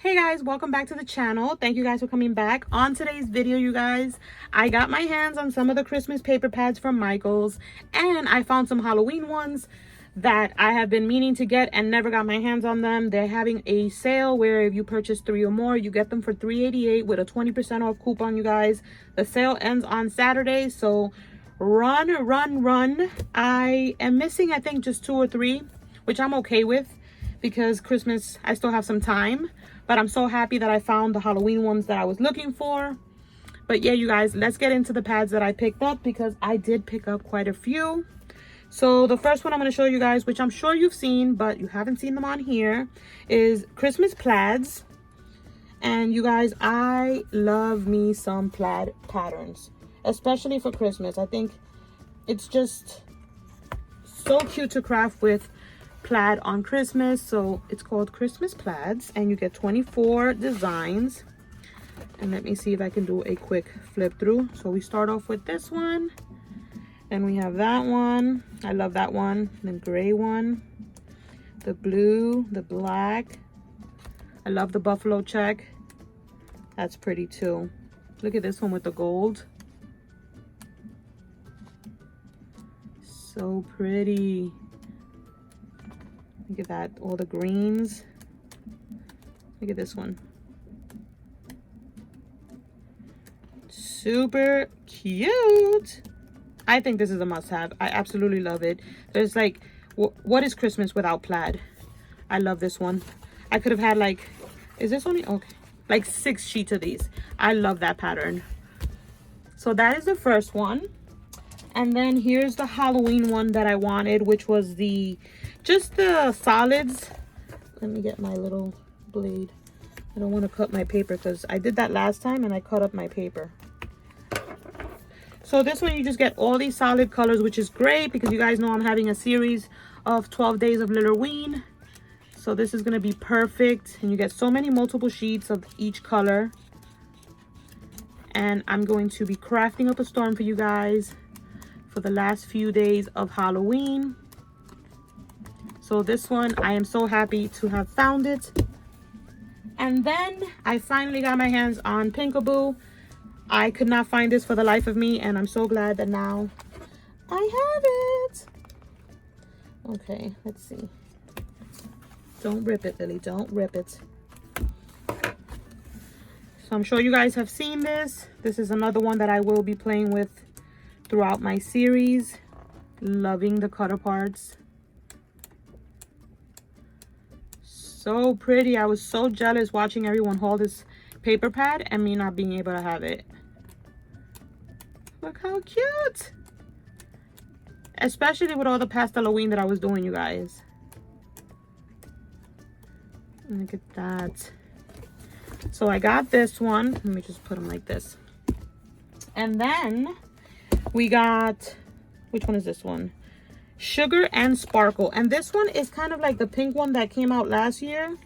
Hey guys, welcome back to the channel. Thank you guys for coming back. On today's video, you guys, I got my hands on some of the Christmas paper pads from Michaels, and I found some Halloween ones that I have been meaning to get and never got my hands on them. They're having a sale where if you purchase 3 or more, you get them for $3.88 with a 20% off coupon, you guys. The sale ends on Saturday, so run. I am missing, I think, just 2 or 3, which I'm okay with because Christmas, I still have some time. But I'm so happy that I found the Halloween ones that I was looking for. But yeah, you guys, let's get into the pads that I picked up because I did pick up quite a few. So the first one I'm going to show you guys, which I'm sure you've seen, but you haven't seen them on here, is Christmas Plaids. And you guys, I love me some plaid patterns, especially for Christmas. I think it's just so cute to craft with plaid on Christmas. So it's called Christmas Plaids and you get 24 designs. And let me see if I can do a quick flip through. So we start off with this one, then we have that one. I love that one. The gray one, the blue, the black. I love the buffalo check. That's pretty too. Look at this one with the gold. So pretty. Look at that, all the greens. Look at this one. Super cute. I think this is a must-have. I absolutely love it. There's like, what is Christmas without plaid? I love this one. I could have had like, is this only, okay, like 6 sheets of these. I love that pattern. So that is the first one. And then here's the Halloween one that I wanted, which was just the solids. Let me get my little blade. I don't want to cut my paper because I did that last time and I cut up my paper. So this one you just get all these solid colors, which is great because you guys know I'm having a series of 12 days of Lillerween. So this is going to be perfect. And you get so many multiple sheets of each color. And I'm going to be crafting up a storm for you guys for the last few days of Halloween. So this one, I am so happy to have found it. And then I finally got my hands on Pinkaboo. I could not find this for the life of me, and I'm so glad that now I have it. Okay, let's see. Don't rip it, Lily, don't rip it. So I'm sure you guys have seen this. This is another one that I will be playing with throughout my series. Loving the cutter parts. So pretty. I was so jealous watching everyone haul this paper pad and me not being able to have it. Look how cute. Especially with all the past Halloween that I was doing, you guys. Look at that. So I got this one. Let me just put them like this. And then we got, which one is this one? Sugar and Sparkle. And this one is kind of like the pink one that came out last year,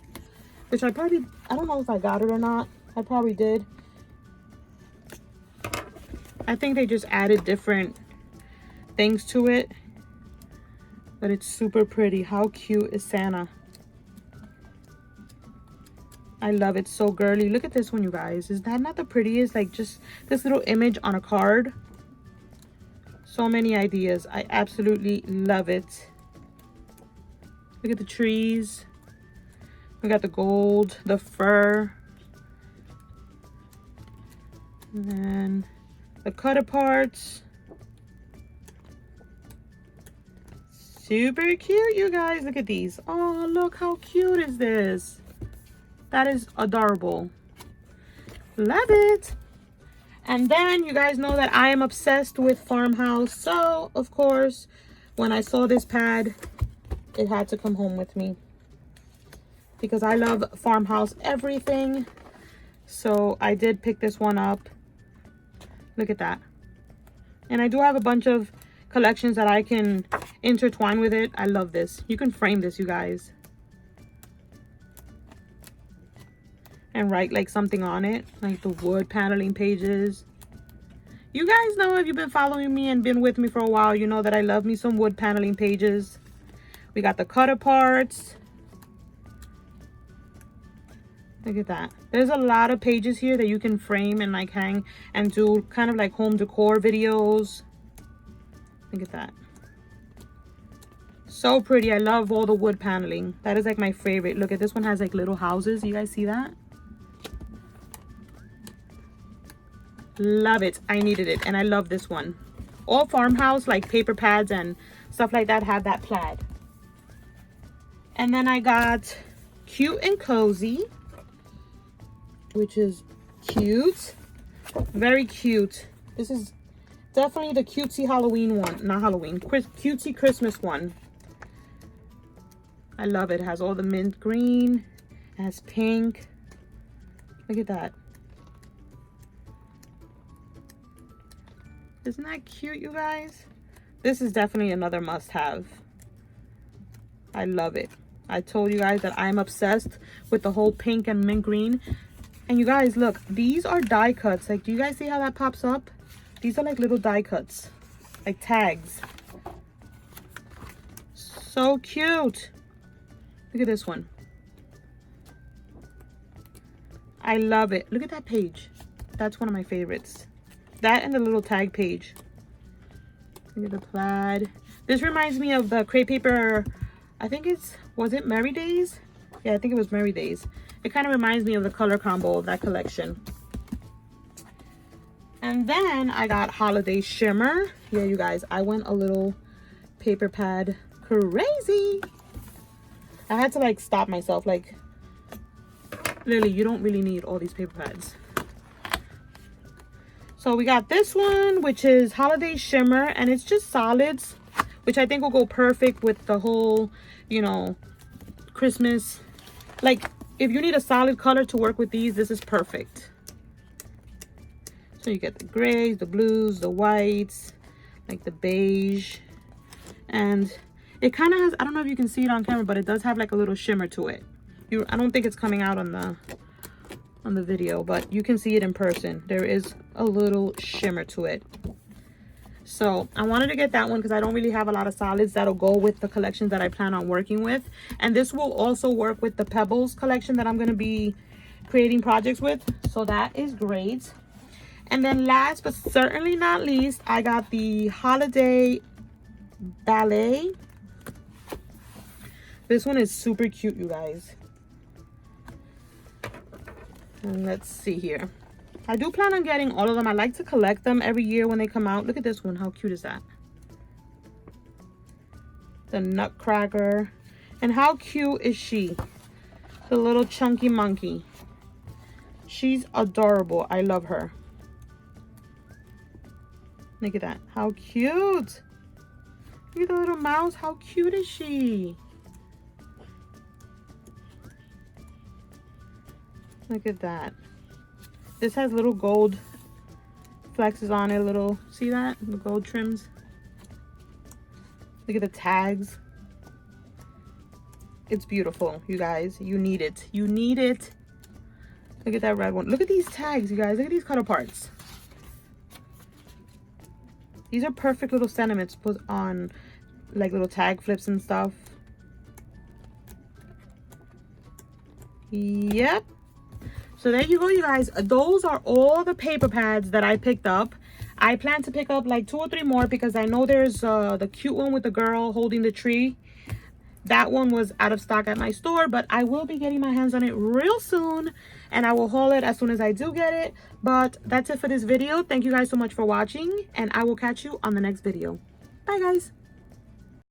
which I don't know if I got it or not. I probably did. I think they just added different things to it, but it's super pretty. How cute is Santa? I love it. So girly. Look at this one, you guys. Is that not the prettiest? Like just this little image on a card. So many ideas. I absolutely love it. Look at the trees. We got the gold, the fur, and then the cutter parts. Super cute, you guys. Look at these. Oh, look how cute is this. That is adorable. Love it. And then you guys know that I am obsessed with Farmhouse. So, of course, when I saw this pad, it had to come home with me. Because I love Farmhouse everything. So, I did pick this one up. Look at that. And I do have a bunch of collections that I can intertwine with it. I love this. You can frame this, you guys. And write like something on it, like the wood paneling pages. You guys know, if you've been following me and been with me for a while, you know that I love me some wood paneling pages. We got the cutter parts. Look at that. There's a lot of pages here that you can frame and like hang and do kind of like home decor videos. Look at that. So pretty. I love all the wood paneling. That is like my favorite. Look at this one, has like little houses. You guys see that? Love it. I needed it. And I love this one. All farmhouse like paper pads and stuff like that have that plaid. And then I got Cute and Cozy, which is cute. Very cute. This is definitely the cutesy Halloween one. Not Halloween. Cutesy Christmas one. I love it. It has all the mint green. It has pink. Look at that. Isn't that cute, you guys? This is definitely another must-have. I love it. I told you guys that I'm obsessed with the whole pink and mint green. And you guys, look, these are die cuts. Like, do you guys see how that pops up? These are like little die cuts, like tags. So cute. Look at this one. I love it. Look at that page. That's one of my favorites. That and the little tag page. Look at the plaid. This reminds me of the crepe paper. I think was it Merry Days? Yeah, I think it was Merry Days. It kind of reminds me of the color combo of that collection. And then I got Holiday Shimmer. Yeah, you guys, I went a little paper pad crazy. I had to like stop myself. Like, Lily, you don't really need all these paper pads. So we got this one, which is Holiday Shimmer, and it's just solids, which I think will go perfect with the whole, you know, Christmas. Like, if you need a solid color to work with these, this is perfect. So you get the grays, the blues, the whites, like the beige, and it kind of has, I don't know if you can see it on camera, but it does have like a little shimmer to it. I don't think it's coming out on the video, but you can see it in person. There is a little shimmer to it. So I wanted to get that one because I don't really have a lot of solids that'll go with the collections that I plan on working with. And this will also work with the Pebbles collection that I'm going to be creating projects with. So that is great. And then last but certainly not least, I got the Holiday Ballet. This one is super cute, you guys. And let's see here. I do plan on getting all of them. I like to collect them every year when they come out. Look at this one. How cute is that? The Nutcracker. And how cute is she? The little chunky monkey. She's adorable. I love her. Look at that. How cute. Look at the little mouse. How cute is she? Look at that. This has little gold flexes on it. Little, see that? The gold trims. Look at the tags. It's beautiful, you guys. You need it. You need it. Look at that red one. Look at these tags, you guys. Look at these cutter parts. These are perfect little sentiments to put on like little tag flips and stuff. Yep. So there you go, you guys. Those are all the paper pads that I picked up. I plan to pick up like 2 or 3 more because I know there's the cute one with the girl holding the tree. That one was out of stock at my store, but I will be getting my hands on it real soon, and I will haul it as soon as I do get it. But that's it for this video. Thank you guys so much for watching, and I will catch you on the next video. Bye, guys.